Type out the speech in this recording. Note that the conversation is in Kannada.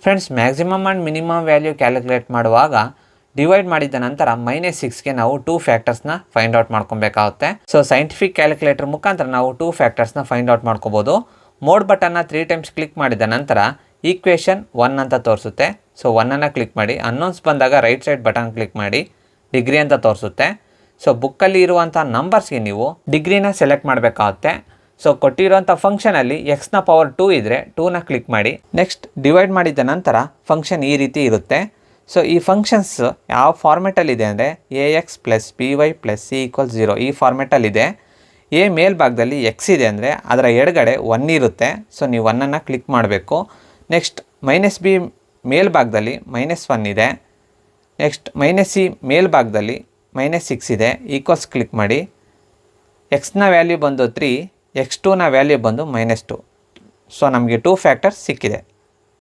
Friends, maximum and minimum value calculate ಮಾಡುವಾಗ ಡಿವೈಡ್ ಮಾಡಿದ ನಂತರ -6ಗೆ ನಾವು 2 ಫ್ಯಾಕ್ಟರ್ಸ್ನ ಫೈಂಡ್ ಔಟ್ ಮಾಡ್ಕೊಬೇಕಾಗುತ್ತೆ. ಸೊ ಸೈಂಟಿಫಿಕ್ ಕ್ಯಾಲ್ಕುಲೇಟರ್ ಮುಖಾಂತರ ನಾವು 2 ಫ್ಯಾಕ್ಟರ್ಸ್ನ ಫೈಂಡ್ ಔಟ್ ಮಾಡ್ಕೋಬೋದು. ಮೋಡ್ ಬಟನ್ನ 3 ಟೈಮ್ಸ್ ಕ್ಲಿಕ್ ಮಾಡಿದ ನಂತರ ಈಕ್ವೇಷನ್ 1 ಅಂತ ತೋರಿಸುತ್ತೆ. ಸೊ 1ಅನ್ನು ಕ್ಲಿಕ್ ಮಾಡಿ. ಅನ್ನೌನ್ಸ್ ಬಂದಾಗ ರೈಟ್ ಸೈಡ್ ಬಟನ್ ಕ್ಲಿಕ್ ಮಾಡಿ, ಡಿಗ್ರಿ ಅಂತ ತೋರಿಸುತ್ತೆ. ಸೊ ಬುಕ್ಕಲ್ಲಿ ಇರುವಂಥ ನಂಬರ್ಸ್ಗೆ ನೀವು ಡಿಗ್ರಿನ ಸೆಲೆಕ್ಟ್ ಮಾಡಬೇಕಾಗುತ್ತೆ. ಸೊ ಕೊಟ್ಟಿರುವಂಥ ಫಂಕ್ಷನಲ್ಲಿ ಎಕ್ಸ್ನ ಪವರ್ 2 ಇದ್ದರೆ 2ನ ಕ್ಲಿಕ್ ಮಾಡಿ. ನೆಕ್ಸ್ಟ್ ಡಿವೈಡ್ ಮಾಡಿದ ನಂತರ ಫಂಕ್ಷನ್ ಈ ರೀತಿ ಇರುತ್ತೆ. ಸೊ ಈ ಫಂಕ್ಷನ್ಸ್ ಯಾವ ಫಾರ್ಮೆಟಲ್ಲಿದೆ ಅಂದರೆ AX + BY + C = 0 ಈ ಫಾರ್ಮೆಟಲ್ಲಿದೆ. ಎ ಮೇಲ್ಭಾಗದಲ್ಲಿ ಎಕ್ಸ್ ಇದೆ ಅಂದರೆ ಅದರ ಎಡಗಡೆ 1 ಇರುತ್ತೆ. ಸೊ ನೀವು 1ಅನ್ನು ಕ್ಲಿಕ್ ಮಾಡಬೇಕು. ನೆಕ್ಸ್ಟ್ -B ಮೇಲ್ಭಾಗದಲ್ಲಿ -1 ಇದೆ. ನೆಕ್ಸ್ಟ್ -C ಮೇಲ್ಭಾಗದಲ್ಲಿ -6 ಇದೆ. ಈಕ್ವಲ್ಸ್ ಕ್ಲಿಕ್ ಮಾಡಿ. ಎಕ್ಸ್ನ ವ್ಯಾಲ್ಯೂ ಬಂದು 3, x2ನ ವ್ಯಾಲ್ಯೂ ಬಂದು -2. ಸೊ ನಮಗೆ 2 ಫ್ಯಾಕ್ಟರ್ಸ್ ಸಿಕ್ಕಿದೆ.